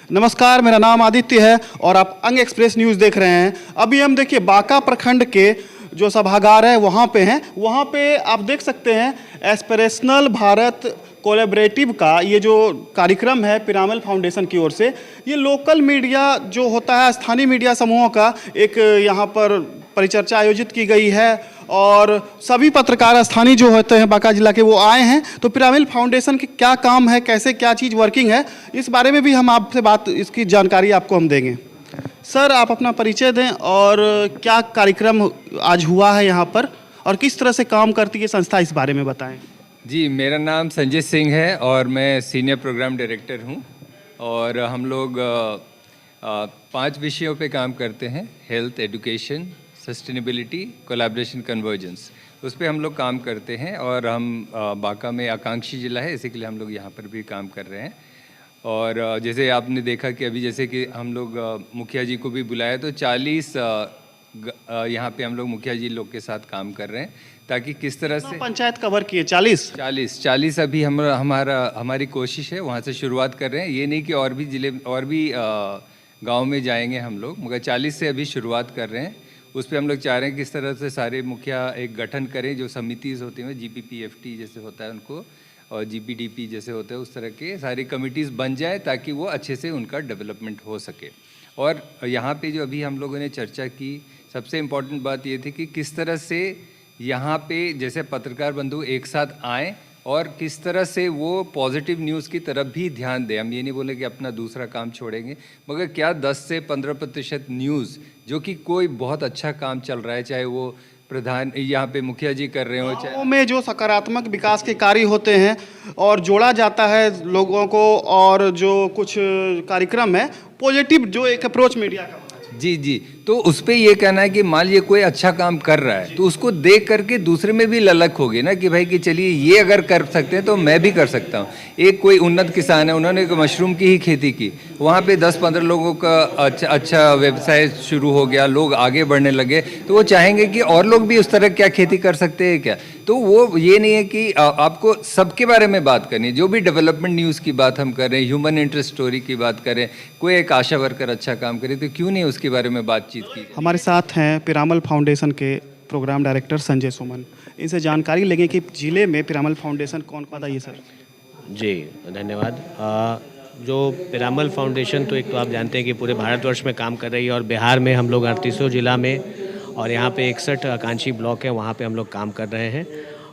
नमस्कार, मेरा नाम आदित्य है और आप अंग एक्सप्रेस न्यूज़ देख रहे हैं। अभी हम देखिए बांका प्रखंड के जो सभागार है वहाँ पे हैं। वहाँ पे आप देख सकते हैं एस्पिरेशनल भारत कोलैबोरेटिव का ये जो कार्यक्रम है पिरामल फाउंडेशन की ओर से, ये लोकल मीडिया जो होता है स्थानीय मीडिया समूहों का एक यहाँ पर परिचर्चा आयोजित की गई है और सभी पत्रकार स्थानीय जो होते हैं बांका जिला के वो आए हैं। तो पिरामिल फाउंडेशन के क्या काम है, कैसे क्या चीज़ वर्किंग है, इस बारे में भी हम आपसे इसकी जानकारी आपको हम देंगे। सर, आप अपना परिचय दें और क्या कार्यक्रम आज हुआ है यहाँ पर और किस तरह से काम करती है संस्था, इस बारे में बताएं। जी, मेरा नाम संजय सिंह है और मैं सीनियर प्रोग्राम डायरेक्टर हूँ और हम लोग 5 विषयों पे काम करते हैं। Health, education, sustainability, collaboration, convergence, उस पर हम लोग काम करते हैं। और हम बांका में आकांक्षी जिला है, इसी के लिए हम लोग यहाँ पर भी काम कर रहे हैं। और जैसे आपने देखा कि अभी जैसे कि हम लोग मुखिया जी को भी बुलाया, तो 40 यहाँ पे हम लोग मुखिया जी लोग के साथ काम कर रहे हैं ताकि किस तरह से पंचायत कवर किए 40 अभी हमारी कोशिश है, वहाँ से शुरुआत कर रहे हैं। ये नहीं कि और भी जिले और भी गाँव में जाएंगे हम लोग, मगर 40 से अभी शुरुआत कर रहे हैं। उस पर हम लोग चाह रहे हैं किस तरह से सारे मुखिया एक गठन करें, जो समितिज़ होती हैं GPPFT जैसे होता है उनको, और GPDP जैसे होता है, उस तरह के सारी कमिटीज़ बन जाए ताकि वो अच्छे से उनका डेवलपमेंट हो सके। और यहाँ पे जो अभी हम लोगों ने चर्चा की, सबसे इम्पॉर्टेंट बात ये थी कि किस तरह से यहाँ पे जैसे पत्रकार बंधु एक साथ आएँ और किस तरह से वो पॉजिटिव न्यूज़ की तरफ भी ध्यान दें। हम ये नहीं बोले कि अपना दूसरा काम छोड़ेंगे, मगर क्या 10 से 15% न्यूज़ जो कि कोई बहुत अच्छा काम चल रहा है, चाहे वो प्रधान यहाँ पे मुखिया जी कर रहे हो, चाहे में जो सकारात्मक विकास के कार्य होते हैं और जोड़ा जाता है लोगों को, और जो कुछ कार्यक्रम है पॉजिटिव जो एक अप्रोच मीडिया का। जी, तो उस पर ये कहना है कि मान लीजिए कोई अच्छा काम कर रहा है तो उसको देख करके दूसरे में भी ललक होगी ना कि भाई कि चलिए ये अगर कर सकते हैं तो मैं भी कर सकता हूँ। एक कोई उन्नत किसान है, उन्होंने एक मशरूम की ही खेती की, वहाँ पे 10-15 लोगों का अच्छा व्यवसाय शुरू हो गया, लोग आगे बढ़ने लगे, तो वो चाहेंगे कि और लोग भी उस तरह क्या खेती कर सकते हैं क्या। तो वो ये नहीं है कि आपको सबके बारे में बात करनी है। जो भी डेवलपमेंट न्यूज़ की बात हम कर रहे हैं, ह्यूमन इंटरेस्ट स्टोरी की बात करें, कोई एक आशा वर्कर अच्छा काम करे तो क्यों नहीं उसके बारे में बातचीत की। हमारे साथ हैं पिरामल फाउंडेशन के प्रोग्राम डायरेक्टर संजय सुमन। इनसे जानकारी लेंगे कि जिले में पिरामल फाउंडेशन कौन कौन था। ये सर जी धन्यवाद। जो पिरामल फाउंडेशन तो एक तो आप जानते हैं कि पूरे भारतवर्ष में काम कर रही है और बिहार में हम लोग 38 जिला में और यहाँ पे 61 आकांक्षी ब्लॉक है, वहाँ पे हम लोग काम कर रहे हैं।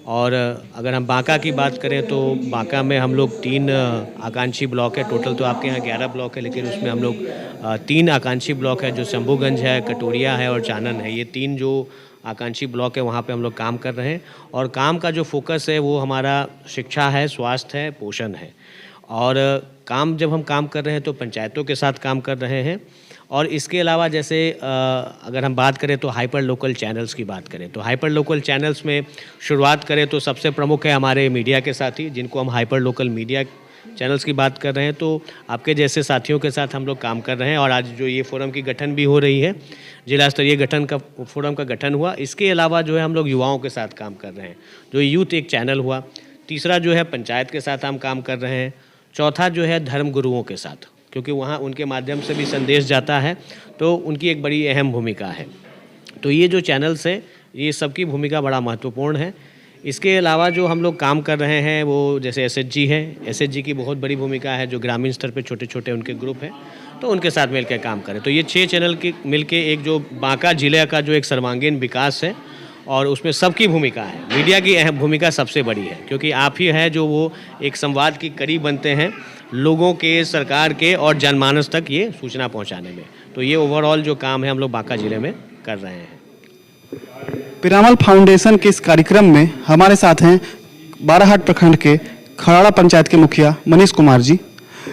और अगर हम बांका की बात करें तो बांका में हम लोग 3 आकांक्षी ब्लॉक है। टोटल तो आपके यहाँ 11 ब्लॉक है, लेकिन उसमें हम लोग 3 आकांक्षी ब्लॉक है, जो शंभूगंज है, कटोरिया है और चानन है। ये 3 जो आकांक्षी ब्लॉक है वहाँ पे हम लोग काम कर रहे हैं। और काम का जो फोकस है वो हमारा शिक्षा है, स्वास्थ्य है, पोषण है। और जब हम काम कर रहे हैं तो पंचायतों के साथ काम कर रहे हैं। और इसके अलावा जैसे अगर हम बात करें तो हाइपर लोकल चैनल्स की बात करें तो हाइपर लोकल चैनल्स में शुरुआत करें तो सबसे प्रमुख है हमारे मीडिया के साथी, जिनको हम हाइपर लोकल मीडिया चैनल्स की बात कर रहे हैं। तो आपके जैसे साथियों के साथ हम लोग काम कर रहे हैं और आज जो ये फोरम की गठन भी हो रही है, जिला स्तरीय फोरम का गठन हुआ। इसके अलावा जो है हम लोग युवाओं के साथ काम कर रहे हैं, जो यूथ एक चैनल हुआ। तीसरा जो है पंचायत के साथ हम काम कर रहे हैं। चौथा जो है धर्म गुरुओं के साथ, क्योंकि वहाँ उनके माध्यम से भी संदेश जाता है, तो उनकी एक बड़ी अहम भूमिका है। तो ये जो चैनल्स हैं, ये सबकी भूमिका बड़ा महत्वपूर्ण है। इसके अलावा जो हम लोग काम कर रहे हैं वो जैसे SHG है, SHG की बहुत बड़ी भूमिका है, जो ग्रामीण स्तर पे छोटे छोटे उनके ग्रुप हैं, तो उनके साथ मिलकर काम करें। तो ये 6 चैनल के मिलके एक जो बांका जिले का जो एक सर्वांगीण विकास है, और उसमें सबकी भूमिका है। मीडिया की अहम भूमिका सबसे बड़ी है, क्योंकि आप ही है जो वो एक संवाद की कड़ी बनते हैं लोगों के, सरकार के और जनमानस तक ये सूचना पहुंचाने में। तो ये ओवरऑल जो काम है हम लोग बांका जिले में कर रहे हैं। पिरामल फाउंडेशन के इस कार्यक्रम में हमारे साथ हैं बाराहाट प्रखंड के खराड़ा पंचायत के मुखिया मनीष कुमार जी।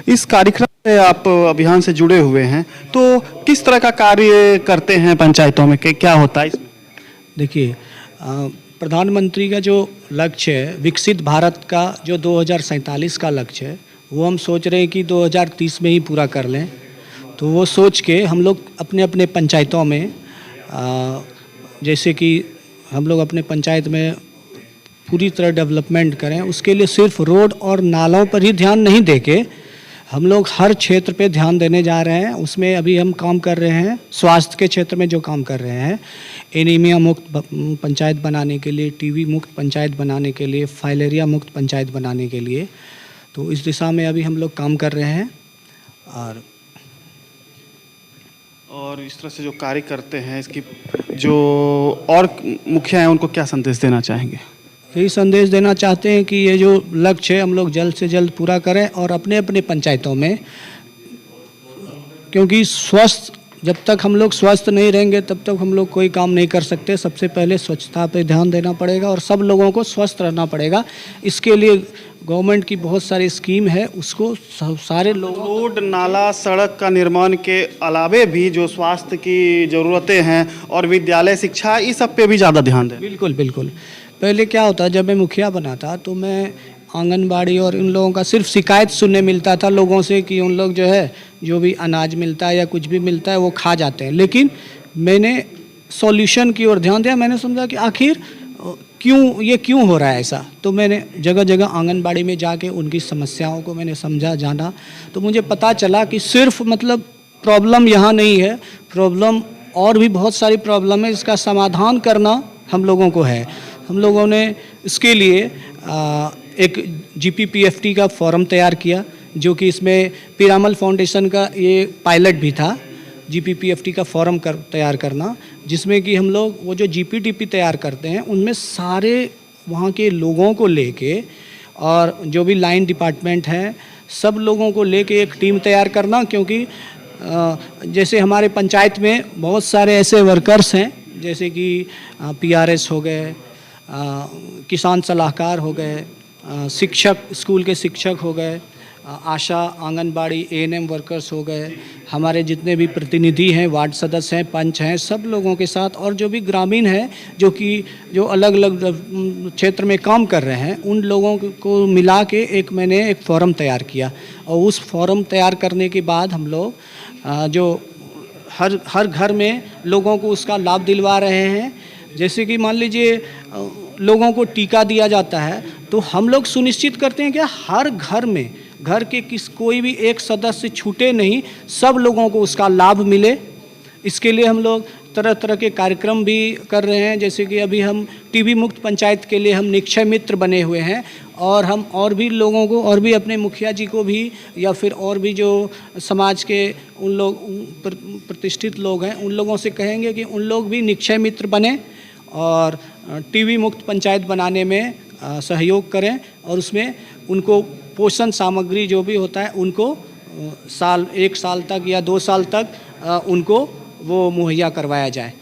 इस कार्यक्रम से आप अभियान से जुड़े हुए हैं, तो किस तरह का कार्य करते हैं पंचायतों में, क्या होता है इसमें? देखिए, प्रधानमंत्री का जो लक्ष्य है, विकसित भारत का जो 2047 का लक्ष्य है, वो हम सोच रहे हैं कि 2030 में ही पूरा कर लें। तो वो सोच के हम लोग अपने अपने पंचायतों में जैसे कि हम लोग अपने पंचायत में पूरी तरह डेवलपमेंट करें, उसके लिए सिर्फ रोड और नालों पर ही ध्यान नहीं देके हम लोग हर क्षेत्र पे ध्यान देने जा रहे हैं। उसमें अभी हम काम कर रहे हैं स्वास्थ्य के क्षेत्र में, जो काम कर रहे हैं एनीमिया मुक्त पंचायत बनाने के लिए, टीबी मुक्त पंचायत बनाने के लिए, फाइलेरिया मुक्त पंचायत बनाने के लिए। तो इस दिशा में अभी हम लोग काम कर रहे हैं। और इस तरह से जो कार्य करते हैं, इसकी जो और मुखिया हैं उनको क्या संदेश देना चाहेंगे? यही संदेश देना चाहते हैं कि ये जो लक्ष्य है हम लोग जल्द से जल्द पूरा करें और अपने अपने पंचायतों में, क्योंकि स्वस्थ जब तक हम लोग स्वस्थ नहीं रहेंगे तब तक हम लोग कोई काम नहीं कर सकते। सबसे पहले स्वच्छता पे ध्यान देना पड़ेगा और सब लोगों को स्वस्थ रहना पड़ेगा। इसके लिए गवर्नमेंट की बहुत सारी स्कीम है, उसको सारे लोगों रोड, नाला, सड़क का निर्माण के अलावे भी जो स्वास्थ्य की ज़रूरतें हैं और विद्यालय शिक्षा, इस सब पे भी ज़्यादा ध्यान दें। बिल्कुल बिल्कुल। पहले क्या होता, जब मैं मुखिया बना था तो मैं आंगनबाड़ी और इन लोगों का सिर्फ शिकायत सुनने मिलता था लोगों से कि उन लोग जो है जो भी अनाज मिलता है या कुछ भी मिलता है वो खा जाते हैं। लेकिन मैंने सॉल्यूशन की ओर ध्यान दिया। मैंने समझा कि आखिर क्यों हो रहा है ऐसा। तो मैंने जगह जगह आंगनबाड़ी में जाके उनकी समस्याओं को मैंने समझा, जाना। तो मुझे पता चला कि सिर्फ मतलब प्रॉब्लम यहाँ नहीं है, प्रॉब्लम और भी बहुत सारी प्रॉब्लम है। इसका समाधान करना हम लोगों को है। हम लोगों ने इसके लिए एक GPPFT का फॉर्म तैयार किया, जो कि इसमें पीरामल फाउंडेशन का ये पायलट भी था, GPPFT का फॉर्म तैयार करना, जिसमें कि हम लोग वो जो GPTP तैयार करते हैं उनमें सारे वहाँ के लोगों को लेके और जो भी लाइन डिपार्टमेंट हैं सब लोगों को लेके एक टीम तैयार करना। क्योंकि जैसे हमारे पंचायत में बहुत सारे ऐसे वर्कर्स हैं, जैसे कि PRS हो गए, किसान सलाहकार हो गए, शिक्षक, स्कूल के शिक्षक हो गए, आशा, आंगनबाड़ी, ANM वर्कर्स हो गए, हमारे जितने भी प्रतिनिधि हैं, वार्ड सदस्य हैं, पंच हैं, सब लोगों के साथ, और जो भी ग्रामीण हैं जो अलग अलग क्षेत्र में काम कर रहे हैं, उन लोगों को मिला के मैंने एक फॉर्म तैयार किया। और उस फॉर्म तैयार करने के बाद हम लोग जो हर घर में लोगों को उसका लाभ दिलवा रहे हैं। जैसे कि मान लीजिए लोगों को टीका दिया जाता है, तो हम लोग सुनिश्चित करते हैं कि हर घर में घर के कोई भी एक सदस्य छूटे नहीं, सब लोगों को उसका लाभ मिले। इसके लिए हम लोग तरह तरह के कार्यक्रम भी कर रहे हैं। जैसे कि अभी हम टीबी मुक्त पंचायत के लिए हम निक्षय मित्र बने हुए हैं, और हम और भी लोगों को, और भी अपने मुखिया जी को भी, या फिर और भी जो समाज के उन लोग प्रतिष्ठित लोग हैं उन लोगों से कहेंगे कि उन लोग भी निक्षय मित्र बने और टीबी मुक्त पंचायत बनाने में सहयोग करें। और उसमें उनको पोषण सामग्री जो भी होता है उनको 1 साल तक या 2 साल तक उनको वो मुहैया करवाया जाए।